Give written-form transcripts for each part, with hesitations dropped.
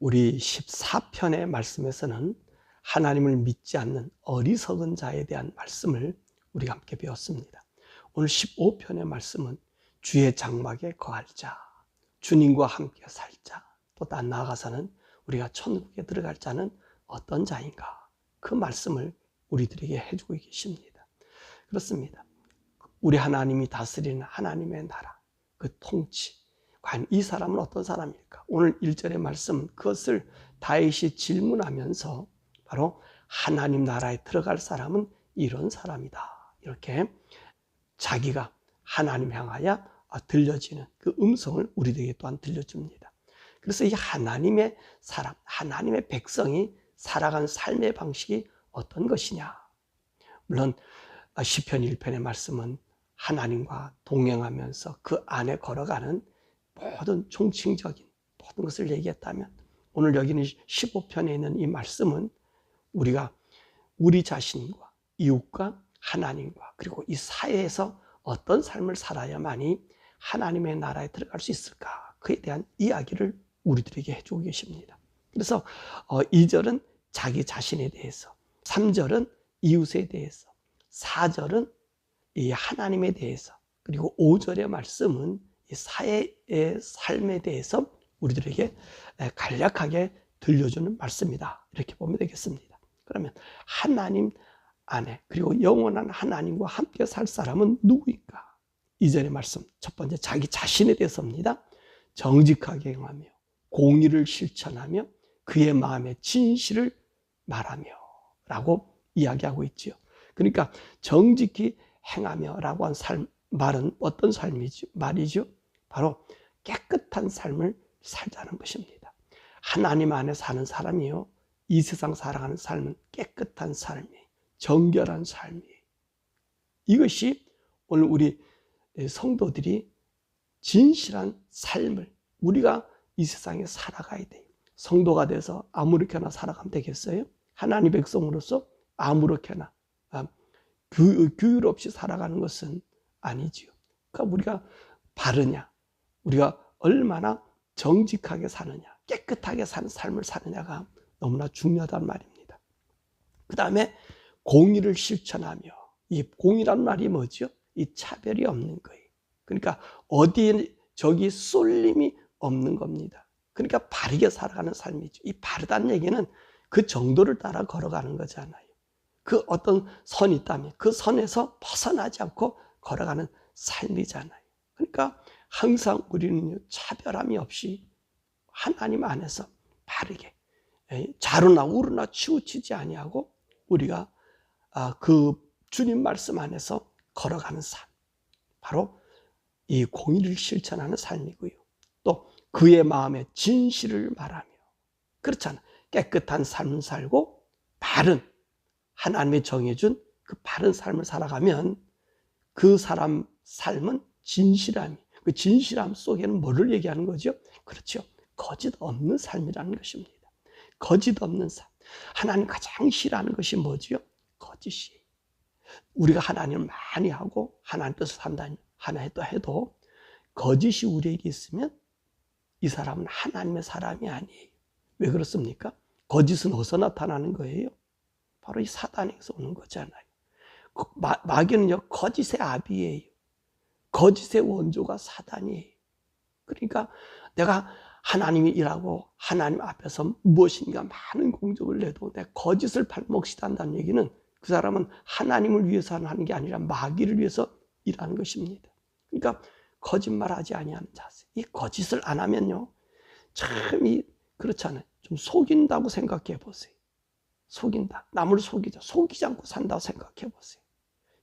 우리 14편의 말씀에서는 하나님을 믿지 않는 어리석은 자에 대한 말씀을 우리가 함께 배웠습니다. 오늘 15편의 말씀은 주의 장막에 거할 자, 주님과 함께 살 자, 또 나아가서는 우리가 천국에 들어갈 자는 어떤 자인가, 그 말씀을 우리들에게 해주고 계십니다. 그렇습니다. 우리 하나님이 다스리는 하나님의 나라, 그 통치, 과연 이 사람은 어떤 사람일까? 오늘 1절의 말씀, 그것을 다윗이 질문하면서 바로 하나님 나라에 들어갈 사람은 이런 사람이다, 이렇게 자기가 하나님 향하여 들려지는 그 음성을 우리들에게 또한 들려줍니다. 그래서 이 하나님의 사람, 하나님의 백성이 살아간 삶의 방식이 어떤 것이냐? 물론 시편 1편의 말씀은 하나님과 동행하면서 그 안에 걸어가는 모든 총칭적인 모든 것을 얘기했다면, 오늘 여기는 15편에 있는 이 말씀은 우리가 우리 자신과 이웃과 하나님과 그리고 이 사회에서 어떤 삶을 살아야만이 하나님의 나라에 들어갈 수 있을까, 그에 대한 이야기를 우리들에게 해주고 계십니다. 그래서 2절은 자기 자신에 대해서, 3절은 이웃에 대해서, 4절은 이 하나님에 대해서, 그리고 5절의 말씀은 이 사회의 삶에 대해서 우리들에게 간략하게 들려주는 말씀이다, 이렇게 보면 되겠습니다. 그러면 하나님 안에, 그리고 영원한 하나님과 함께 살 사람은 누구일까? 2절의 말씀, 첫 번째 자기 자신에 대해서입니다. 정직하게 행하며 공의를 실천하며 그의 마음의 진실을 말하며 라고 이야기하고 있죠. 그러니까 정직히 행하며 라고 한 말은 어떤 말이죠? 바로 깨끗한 삶을 살자는 것입니다. 하나님 안에 사는 사람이요, 이 세상 살아가는 삶은 깨끗한 삶이, 정결한 삶이, 이것이 오늘 우리 성도들이 진실한 삶을 우리가 이 세상에 살아가야 돼요. 성도가 돼서 아무렇게나 살아가면 되겠어요? 하나님 백성으로서 아무렇게나 규율 없이 살아가는 것은 아니지요. 그러니까 우리가 바르냐, 우리가 얼마나 정직하게 사느냐, 깨끗하게 사는 삶을 사느냐가 너무나 중요하단 말입니다. 그 다음에 공의를 실천하며, 이 공의란 말이 뭐죠? 이 차별이 없는 거예요. 그러니까 어디에 저기 쏠림이 없는 겁니다. 그러니까 바르게 살아가는 삶이죠. 이 바르다는 얘기는 그 정도를 따라 걸어가는 거잖아요. 그 어떤 선이 있다면 그 선에서 벗어나지 않고 걸어가는 삶이잖아요. 그러니까 항상 우리는 차별함이 없이 하나님 안에서 바르게 좌로나 우로나 치우치지 아니하고 우리가 그 주님 말씀 안에서 걸어가는 삶, 바로 이 공의를 실천하는 삶이고요. 또 그의 마음의 진실을 말하며, 그렇잖아, 깨끗한 삶을 살고 바른, 하나님이 정해준 그 바른 삶을 살아가면 그 사람 삶은 진실함이, 그 진실함 속에는 뭐를 얘기하는 거죠? 그렇죠, 거짓 없는 삶이라는 것입니다. 거짓 없는 삶. 하나님 가장 싫어하는 것이 뭐죠? 거짓이에요. 우리가 하나님을 많이 하고 하나님 뜻을 산다 하나 해도 거짓이 우리에게 있으면 이 사람은 하나님의 사람이 아니에요. 왜 그렇습니까? 거짓은 어디서 나타나는 거예요? 바로 이 사단에서 오는 거잖아요. 마귀는요, 거짓의 아비예요. 거짓의 원조가 사단이에요. 그러니까 내가 하나님이 일하고 하나님 앞에서 무엇인가 많은 공적을 내도 내 거짓을 발목시한다는 얘기는 그 사람은 하나님을 위해서 하는 게 아니라 마귀를 위해서 일하는 것입니다. 그러니까 거짓말하지 아니하는 자세. 이 거짓을 안 하면요, 참 그렇잖아요. 좀 속인다고 생각해 보세요. 속인다. 남을 속이지 않고 산다고 생각해 보세요.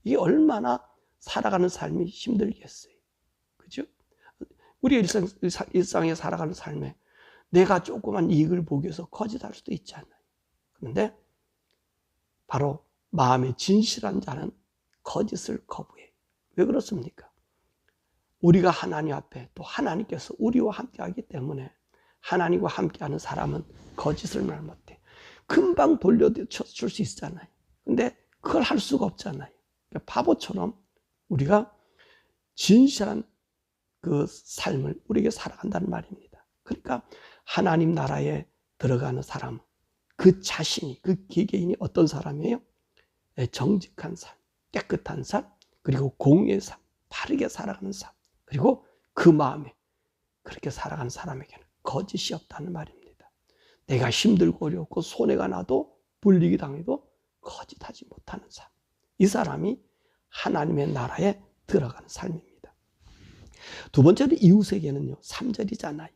이게 얼마나 살아가는 삶이 힘들겠어요. 그죠? 우리 일상에 살아가는 삶에 내가 조그만 이익을 보기 위해서 거짓할 수도 있잖아요. 그런데 바로 마음의 진실한 자는 거짓을 거부해요. 왜 그렇습니까? 우리가 하나님 앞에, 또 하나님께서 우리와 함께 하기 때문에 하나님과 함께 하는 사람은 거짓을 말 못해. 금방 돌려줄 수 있잖아요. 근데 그걸 할 수가 없잖아요. 그러니까 바보처럼 우리가 진실한 그 삶을 우리에게 살아간다는 말입니다. 그러니까 하나님 나라에 들어가는 사람, 그 자신이, 그 개개인이 어떤 사람이에요? 정직한 삶, 깨끗한 삶, 그리고 공의의 삶, 바르게 살아가는 삶, 그리고 그 마음에 그렇게 살아가는 사람에게는 거짓이 없다는 말입니다. 내가 힘들고 어렵고 손해가 나도 불리기 당해도 거짓하지 못하는 삶. 이 사람이 하나님의 나라에 들어가는 삶입니다. 두 번째로 이웃에게는요, 3절이잖아요.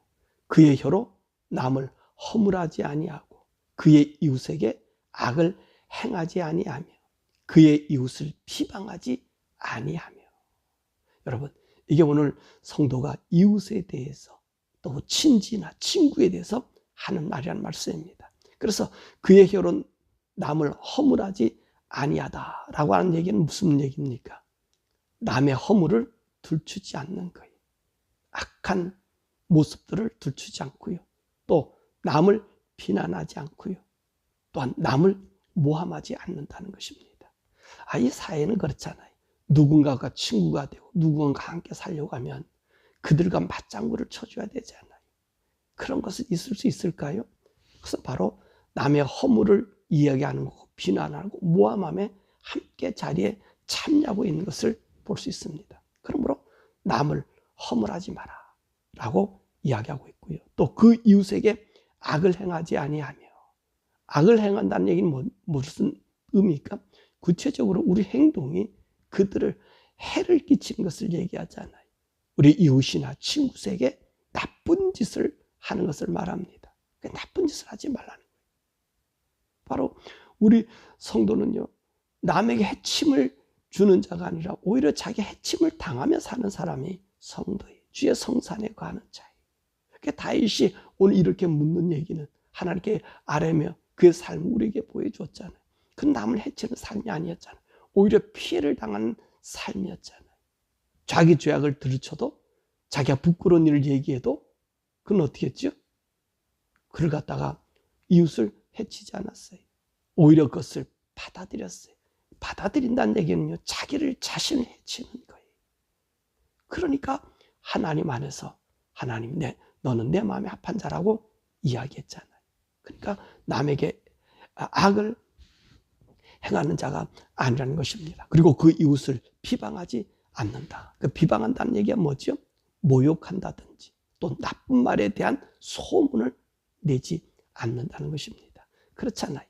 그의 혀로 남을 허물하지 아니하고 그의 이웃에게 악을 행하지 아니하며 그의 이웃을 비방하지 아니하며. 여러분, 이게 오늘 성도가 이웃에 대해서 또 친지나 친구에 대해서 하는 말이라는 말씀입니다. 그래서 그의 혀로 남을 허물하지 아니하다라고 하는 얘기는 무슨 얘기입니까? 남의 허물을 들추지 않는 거예요. 악한 모습들을 들추지 않고요. 또 남을 비난하지 않고요. 또한 남을 모함하지 않는다는 것입니다. 이 사회는 그렇잖아요. 누군가가 친구가 되고 누군가와 함께 살려고 하면 그들과 맞장구를 쳐줘야 되잖아요. 그런 것은 있을 수 있을까요? 그래서 바로 남의 허물을 이야기하는 거고 비난하고 모함함에 함께 자리에 참여하고 있는 것을 볼 수 있습니다. 그러므로 남을 허물하지 마라 라고 이야기하고 있고요. 또 그 이웃에게 악을 행하지 아니하며, 악을 행한다는 얘기는 무슨 의미입니까? 구체적으로 우리 행동이 그들을 해를 끼치는 것을 얘기하잖아요. 우리 이웃이나 친구에게 나쁜 짓을 하는 것을 말합니다. 나쁜 짓을 하지 말라는 거예요. 바로 우리 성도는요, 남에게 해침을 주는 자가 아니라 오히려 자기 해침을 당하며 사는 사람이 성도예요. 주의 성산에 거하는 자예요. 그러니까 다윗이 오늘 이렇게 묻는 얘기는 하나님께 아뢰며 그의 삶을 우리에게 보여주었잖아요. 그 남을 해치는 삶이 아니었잖아요. 오히려 피해를 당하는 삶이었잖아요. 자기 죄악을 들춰도 자기가 부끄러운 일을 얘기해도 그건 어떻게 했죠? 그를 갖다가 이웃을 해치지 않았어요. 오히려 그것을 받아들였어요. 받아들인다는 얘기는요, 자기를 자신을 해치는 거예요. 그러니까 하나님 안에서 하나님, 너는 내 마음에 합한 자라고 이야기했잖아요. 그러니까 남에게 악을 행하는 자가 아니라는 것입니다. 그리고 그 이웃을 비방하지 않는다. 그 비방한다는 얘기가 뭐죠? 모욕한다든지 또 나쁜 말에 대한 소문을 내지 않는다는 것입니다. 그렇잖아요.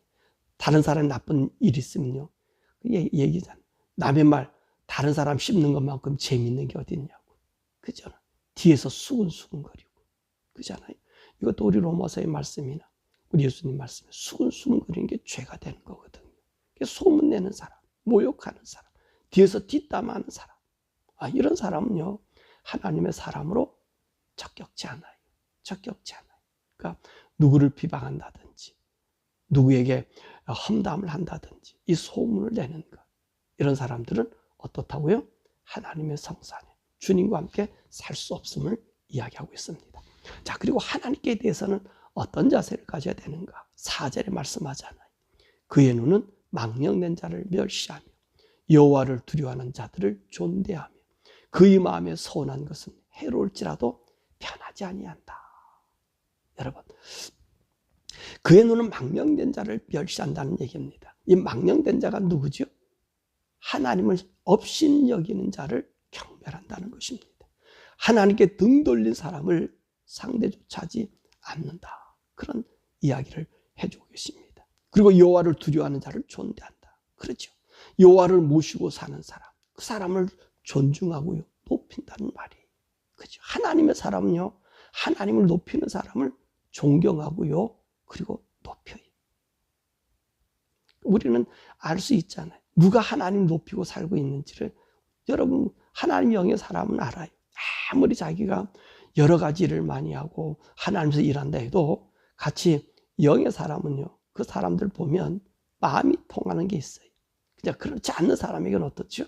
다른 사람이 나쁜 일이 있으면요, 얘기잖아요. 남의 말 다른 사람 씹는 것만큼 재밌는 게 어디 있냐고. 그잖아요. 뒤에서 수근수근거리고. 그잖아요. 이것도 우리 로마서의 말씀이나 우리 예수님 말씀에 수근수근거리는 게 죄가 되는 거거든요. 소문내는 사람, 모욕하는 사람, 뒤에서 뒷담화하는 사람, 이런 사람은요, 하나님의 사람으로 적격지 않아요. 적격지 않아요. 그러니까 누구를 비방한다든지 누구에게 험담을 한다든지 이 소문을 내는 것, 이런 사람들은 어떻다고요? 하나님의 성산에 주님과 함께 살 수 없음을 이야기하고 있습니다. 자, 그리고 하나님께 대해서는 어떤 자세를 가져야 되는가? 4절에 말씀하잖아요. 그의 눈은 망령된 자를 멸시하며 여호와를 두려워하는 자들을 존대하며 그의 마음에 선한 것은 해로울지라도 편하지 아니한다. 여러분, 그의 눈은 망령된 자를 멸시한다는 얘기입니다. 이 망령된 자가 누구죠? 하나님을 업신여기는 자를 경멸한다는 것입니다. 하나님께 등 돌린 사람을 상대조차 하지 않는다. 그런 이야기를 해주고 계십니다. 그리고 여호와를 두려워하는 자를 존대한다. 그렇죠. 여호와를 모시고 사는 사람, 그 사람을 존중하고요, 높인다는 말이에요. 그렇죠. 하나님의 사람은요, 하나님을 높이는 사람을 존경하고요, 그리고 높여요. 우리는 알 수 있잖아요. 누가 하나님 높이고 살고 있는지를. 여러분, 하나님 영의 사람은 알아요. 아무리 자기가 여러 가지 일을 많이 하고 하나님께서 일한다 해도 같이 영의 사람은요, 그 사람들 보면 마음이 통하는 게 있어요. 그냥 그렇지 않는 사람에게는 어떻죠?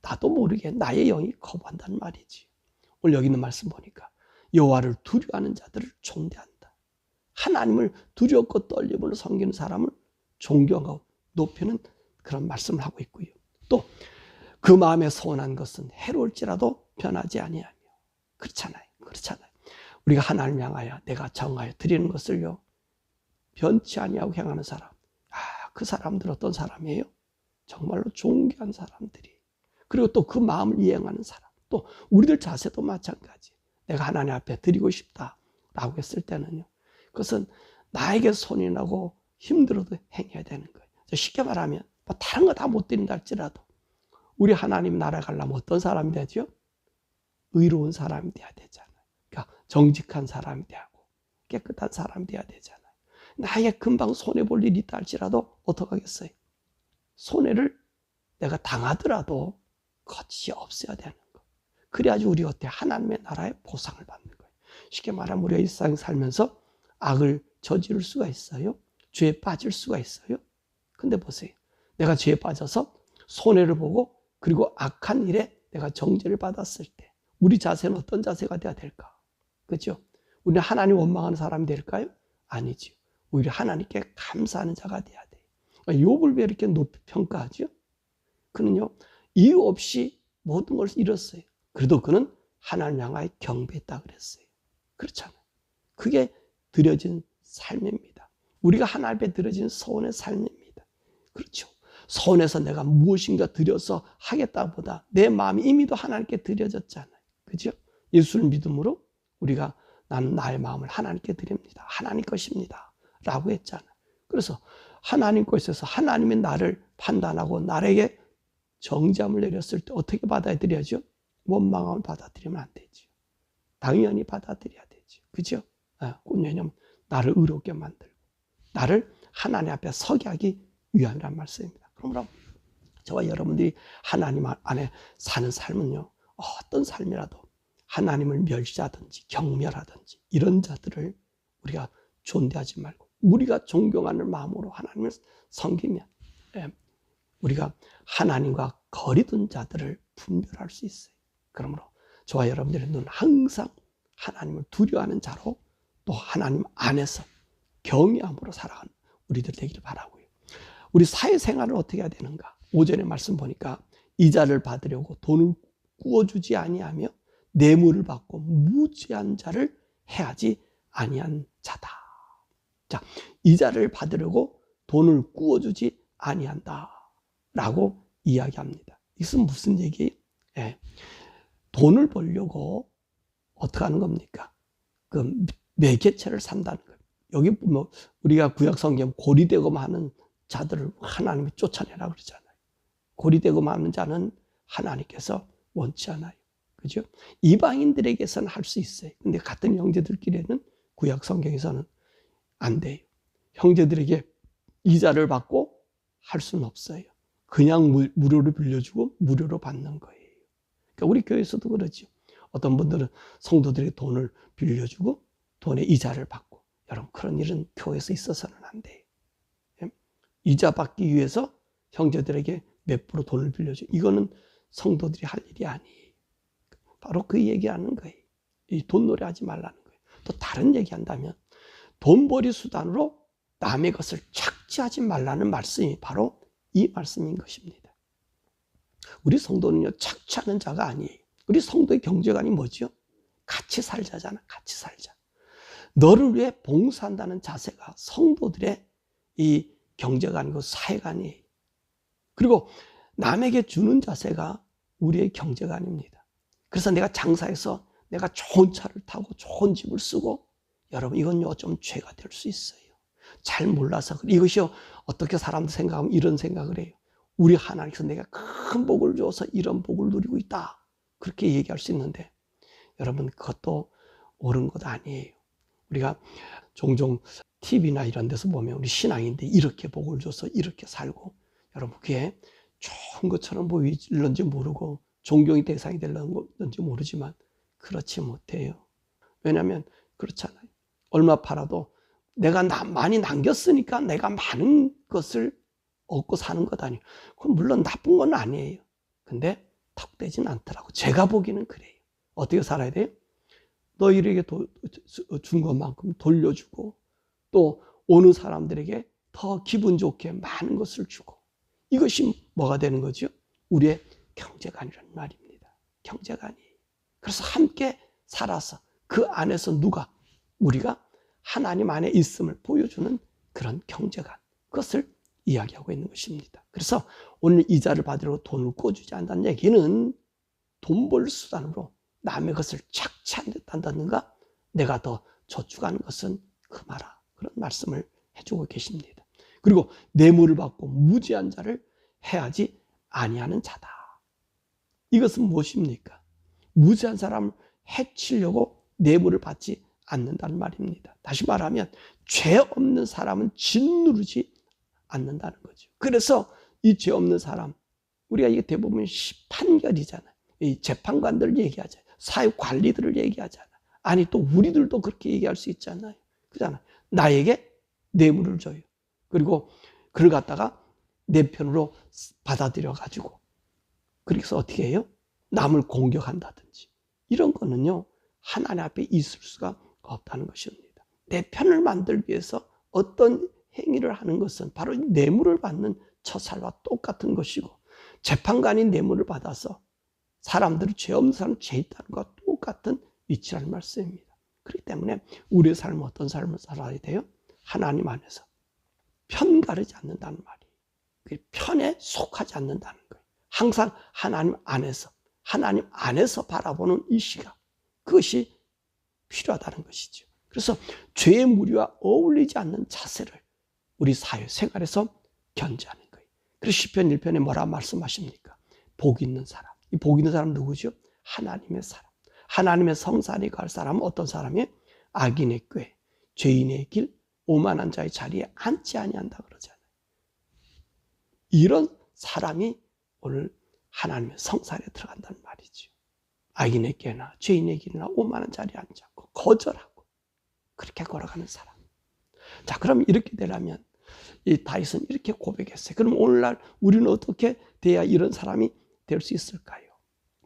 나도 모르게 나의 영이 거부한다는 말이지. 오늘 여기 있는 말씀 보니까 여호와를 두려워하는 자들을 존대한다. 하나님을 두렵고 떨림으로 섬기는 사람을 존경하고 높이는 그런 말씀을 하고 있고요. 또 그 마음에 선한 것은 해로울지라도 변하지 아니하며. 그렇잖아요. 우리가 하나님을 향하여 내가 정하여 드리는 것을요, 변치 아니하고 행하는 사람. 그 사람들 어떤 사람이에요? 정말로 존귀한 사람들이. 그리고 또 그 마음을 이행하는 사람. 또 우리들 자세도 마찬가지. 내가 하나님 앞에 드리고 싶다라고 했을 때는요. 그것은 나에게 손이 나고 힘들어도 행해야 되는 거예요. 쉽게 말하면 다른 거 다 못 드린다 할지라도 우리 하나님 나라에 가려면 어떤 사람이 되죠? 의로운 사람이 돼야 되잖아요. 그러니까 정직한 사람이 돼야 하고 깨끗한 사람이 돼야 되잖아요. 나에게 금방 손해볼 일이 있다 할지라도 어떡하겠어요? 손해를 내가 당하더라도 거짓이 없어야 되는 거. 그래야지 우리 어때? 하나님의 나라의 보상을 받는 거예요. 쉽게 말하면 우리가 일상 살면서 악을 저지를 수가 있어요. 죄에 빠질 수가 있어요. 근데 보세요. 내가 죄에 빠져서 손해를 보고 그리고 악한 일에 내가 정죄를 받았을 때 우리 자세는 어떤 자세가 돼야 될까? 그렇죠? 우리는 하나님 원망하는 사람이 될까요? 아니죠. 오히려 하나님께 감사하는 자가 돼야 돼요. 욥을 왜 이렇게 높이 평가하죠? 그는요, 이유 없이 모든 걸 잃었어요. 그래도 그는 하나님 향하여 경배했다 그랬어요. 그렇잖아요. 그게 드려진 삶입니다. 우리가 하나님 앞에 드려진 소원의 삶입니다. 그렇죠. 소원에서 내가 무엇인가 드려서 하겠다보다 내 마음이 이미도 하나님께 드려졌잖아요. 그죠? 예수를 믿음으로 우리가 나는 나의 마음을 하나님께 드립니다. 하나님 것입니다. 라고 했잖아요. 그래서 하나님 것에서 하나님이 나를 판단하고 나에게 정죄함을 내렸을 때 어떻게 받아들여야죠? 원망함을 받아들이면 안 되죠. 당연히 받아들여야 되죠. 그죠? 왜냐하면 나를 의롭게 만들고 나를 하나님 앞에 서게 하기 위함이란 말씀입니다. 그러므로 저와 여러분들이 하나님 안에 사는 삶은요, 어떤 삶이라도 하나님을 멸시하든지 경멸하든지 이런 자들을 우리가 존대하지 말고 우리가 존경하는 마음으로 하나님을 섬기면 우리가 하나님과 거리둔 자들을 분별할 수 있어요. 그러므로 저와 여러분들의 눈은 항상 하나님을 두려워하는 자로 또 하나님 안에서 경외함으로 살아가는 우리들 되기를 바라고요. 우리 사회생활을 어떻게 해야 되는가? 오전에 말씀 보니까 이자를 받으려고 돈을 꾸어주지 아니하며 뇌물을 받고 무지한 자를 해하지 아니한 자다. 자, 이자를 받으려고 돈을 꾸어주지 아니한다 라고 이야기합니다. 이것은 무슨 얘기예요? 돈을 벌려고 어떻게 하는 겁니까? 그 매개체를 산다는 거예요. 여기 뭐 우리가 구약 성경 고리대금 하는 자들을 하나님이 쫓아내라 그러잖아요. 고리대금 하는 자는 하나님께서 원치 않아요. 그죠? 이방인들에게서는 할 수 있어요. 근데 같은 형제들끼리는 구약 성경에서는 안 돼요. 형제들에게 이자를 받고 할 수는 없어요. 그냥 무료로 빌려주고 무료로 받는 거예요. 그러니까 우리 교회에서도 그러죠. 어떤 분들은 성도들에게 돈을 빌려주고 돈의 이자를 받고, 여러분 그런 일은 교회에서 있어서는 안 돼요. 이자 받기 위해서 형제들에게 몇 프로 돈을 빌려줘. 이거는 성도들이 할 일이 아니에요. 바로 그 얘기하는 거예요. 이 돈놀이 하지 말라는 거예요. 또 다른 얘기한다면 돈벌이 수단으로 남의 것을 착취하지 말라는 말씀이 바로 이 말씀인 것입니다. 우리 성도는요, 착취하는 자가 아니에요. 우리 성도의 경제관이 뭐죠? 같이 살자잖아. 같이 살자. 너를 위해 봉사한다는 자세가 성도들의 이 경제관이고 사회관이에요. 그리고 남에게 주는 자세가 우리의 경제관입니다. 그래서 내가 장사해서 내가 좋은 차를 타고 좋은 집을 쓰고, 여러분 이건요 좀 죄가 될 수 있어요. 잘 몰라서 그래. 이것이 어떻게 사람들 생각하면 이런 생각을 해요. 우리 하나님께서 내가 큰 복을 줘서 이런 복을 누리고 있다, 그렇게 얘기할 수 있는데, 여러분 그것도 옳은 것 아니에요. 우리가 종종 TV나 이런 데서 보면 우리 신앙인데 이렇게 복을 줘서 이렇게 살고, 여러분 그게 좋은 것처럼 보일런지 모르고 존경의 대상이 될런지 모르지만 그렇지 못해요. 왜냐하면 그렇잖아요. 얼마 팔아도 내가 많이 남겼으니까 내가 많은 것을 얻고 사는 것 아니에요. 그건 물론 나쁜 건 아니에요. 근데 턱되진 않더라고. 제가 보기에는 그래요. 어떻게 살아야 돼요? 너희에게 준 것만큼 돌려주고, 또 오는 사람들에게 더 기분 좋게 많은 것을 주고, 이것이 뭐가 되는 거죠? 우리의 경제관이라는 말입니다. 경제관이에요. 그래서 함께 살아서 그 안에서 우리가 하나님 안에 있음을 보여주는 그런 경제관, 그것을 이야기하고 있는 것입니다. 그래서 오늘 이자를 받으려고 돈을 꿔주지 않는다는 얘기는 돈 벌 수단으로 남의 것을 착취한다든가 내가 더 저축하는 것은 금하라, 그런 말씀을 해주고 계십니다. 그리고 뇌물을 받고 무지한 자를 해하지 아니하는 자다. 이것은 무엇입니까? 무지한 사람을 해치려고 뇌물을 받지 않는다는 말입니다. 다시 말하면 죄 없는 사람은 짓누르지 않는다는 거죠. 그래서 이 죄 없는 사람, 우리가 이게 대부분 판결이잖아요. 이 재판관들을 얘기하잖아요. 사회관리들을 얘기하잖아요. 아니 또 우리들도 그렇게 얘기할 수 있잖아요. 그잖아요. 나에게 뇌물을 줘요. 그리고 그걸 갖다가 내 편으로 받아들여 가지고 그래서 어떻게 해요? 남을 공격한다든지 이런 거는요 하나님 앞에 있을 수가 없다는 것입니다. 내 편을 만들기 위해서 어떤 행위를 하는 것은 바로 뇌물을 받는 처살과 똑같은 것이고, 재판관이 뇌물을 받아서 사람들이 죄 없는 사람 죄 있다는 것과 똑같은 위치라는 말씀입니다. 그렇기 때문에 우리의 삶은 어떤 삶을 살아야 돼요? 하나님 안에서 편 가르지 않는다는 말이에요. 편에 속하지 않는다는 거예요. 항상 하나님 안에서 바라보는 이 시각, 그것이 필요하다는 것이죠. 그래서 죄의 무리와 어울리지 않는 자세를 우리 사회생활에서 견지하는 거예요. 그래서 시편 1편에 뭐라 말씀하십니까? 복 있는 사람. 이 복 있는 사람 누구죠? 하나님의 사람. 하나님의 성산에 갈 사람은 어떤 사람이에요? 악인의 꾀, 죄인의 길, 오만한 자의 자리에 앉지 아니한다 그러잖아요. 이런 사람이 오늘 하나님의 성산에 들어간다는 말이죠. 악인의 꾀나 죄인의 길이나 오만한 자리에 앉지 않고 거절하고 그렇게 걸어가는 사람. 자, 그럼 이렇게 되려면 이 다윗은 이렇게 고백했어요. 그럼 오늘날 우리는 어떻게 돼야 이런 사람이 될 수 있을까요?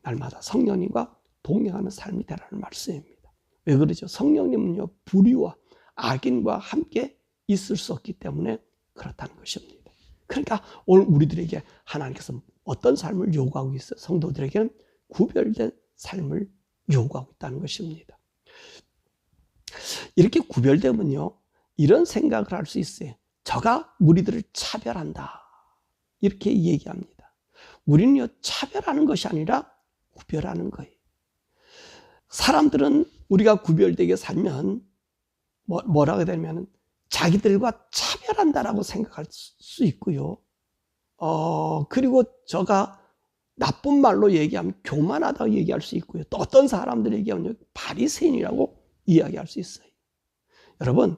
날마다 성령님과 동행하는 삶이 되라는 말씀입니다. 왜 그러죠? 성령님은요 불의와 악인과 함께 있을 수 없기 때문에 그렇다는 것입니다. 그러니까 오늘 우리들에게 하나님께서 어떤 삶을 요구하고 있어요? 성도들에게는 구별된 삶을 요구하고 있다는 것입니다. 이렇게 구별되면요 이런 생각을 할 수 있어요. 저가 우리들을 차별한다 이렇게 얘기합니다. 우리는요 차별하는 것이 아니라 구별하는 거예요. 사람들은 우리가 구별되게 살면 뭐라고 되냐면 자기들과 차별한다라고 생각할 수 있고요. 그리고 저가 나쁜 말로 얘기하면 교만하다고 얘기할 수 있고요. 또 어떤 사람들 얘기하면 바리새인이라고 이야기할 수 있어요. 여러분,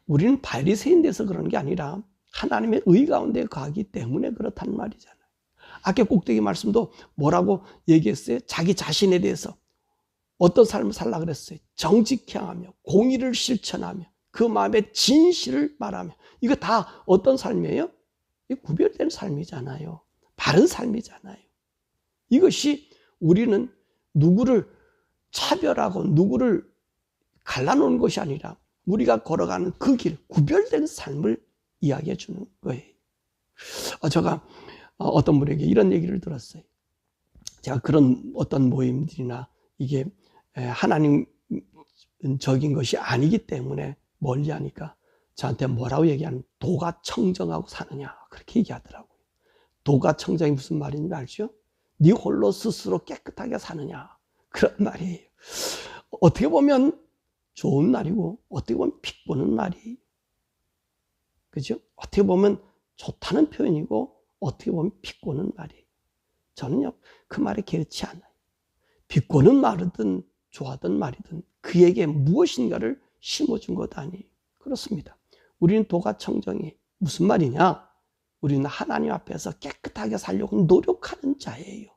우리는 바리새인 돼서 그런 게 아니라 하나님의 의 가운데 가기 때문에 그렇다는 말이잖아요. 아까 꼭대기 말씀도 뭐라고 얘기했어요? 자기 자신에 대해서 어떤 삶을 살라 그랬어요? 정직히 하며 공의를 실천하며 그 마음의 진실을 말하며. 이거 다 어떤 삶이에요? 구별된 삶이잖아요. 바른 삶이잖아요. 이것이 우리는 누구를 차별하고 누구를 갈라놓은 것이 아니라 우리가 걸어가는 그 길, 구별된 삶을 이야기해 주는 거예요. 제가 어떤 분에게 이런 얘기를 들었어요. 제가 그런 어떤 모임들이나 이게 하나님적인 것이 아니기 때문에 멀리 하니까 저한테 뭐라고 얘기하는, 도가 청정하고 사느냐 그렇게 얘기하더라고요. 도가 청정이 무슨 말인지 알죠? 네 홀로 스스로 깨끗하게 사느냐 그런 말이에요. 어떻게 보면 좋은 말이고 어떻게 보면 비꼬는 말이에요. 그죠? 어떻게 보면 좋다는 표현이고 어떻게 보면 비꼬는 말이에요. 저는요 그 말이 그렇지 않아요. 비꼬는 말이든 좋아하던 말이든 그에게 무엇인가를 심어준 것 아니에요. 그렇습니다. 우리는 도가 청정이 무슨 말이냐? 우리는 하나님 앞에서 깨끗하게 살려고 노력하는 자예요.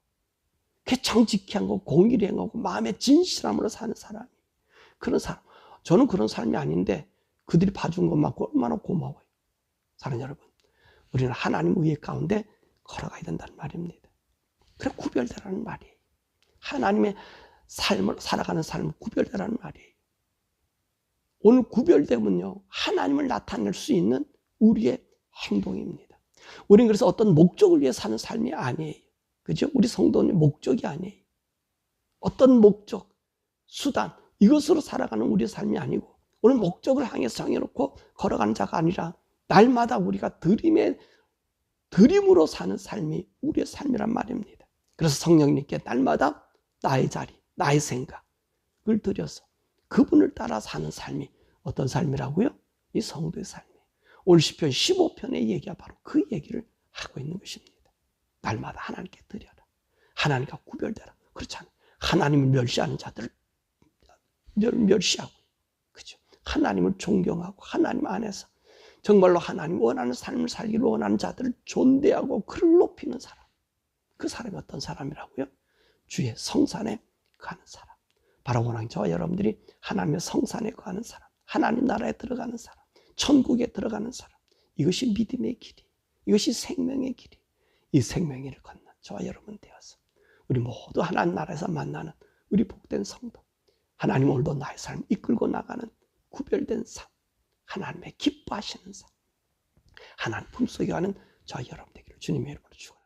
그게 정직히 하고 공의를 행하고 마음의 진실함으로 사는 사람이, 그런 사람. 저는 그런 삶이 아닌데 그들이 봐준 것만큼 얼마나 고마워요. 사랑하는 여러분, 우리는 하나님 의 가운데 걸어가야 된다는 말입니다. 그래 구별되라는 말이에요. 하나님의 삶을 살아가는 삶을 구별되라는 말이에요. 오늘 구별되면요 하나님을 나타낼 수 있는 우리의 행동입니다. 우리는 그래서 어떤 목적을 위해 사는 삶이 아니에요. 그죠? 우리 성도는 목적이 아니에요. 어떤 목적, 수단, 이것으로 살아가는 우리의 삶이 아니고 오늘 목적을 향해서 정해놓고 걸어가는 자가 아니라 날마다 우리가 드림으로 사는 삶이 우리의 삶이란 말입니다. 그래서 성령님께 날마다 나의 자리, 나의 생각을 들여서 그분을 따라 사는 삶이 어떤 삶이라고요? 이 성도의 삶이에요. 오늘 시편 15편의 얘기가 바로 그 얘기를 하고 있는 것입니다. 날마다 하나님께 드려라. 하나님과 구별되라. 그렇지 않아요. 하나님을 멸시하는 자들을 멸시하고, 그죠? 하나님을 존경하고 하나님 안에서 정말로 하나님 원하는 삶을 살기를 원하는 자들을 존대하고 그를 높이는 사람. 그 사람이 어떤 사람이라고요? 주의 성산에 가는 사람. 바로 오늘 저와 여러분들이 하나님의 성산에 가는 사람, 하나님 나라에 들어가는 사람, 천국에 들어가는 사람. 이것이 믿음의 길이, 이것이 생명의 길이. 이 생명의 길을 걷는 저와 여러분 되어서 우리 모두 하나님 나라에서 만나는 우리 복된 성도, 하나님 오늘도 나의 삶 이끌고 나가는 구별된 삶, 하나님의 기뻐하시는 삶, 하나님 품속에 가는 저와 여러분 되기를 주님의 이름으로 축원합니다.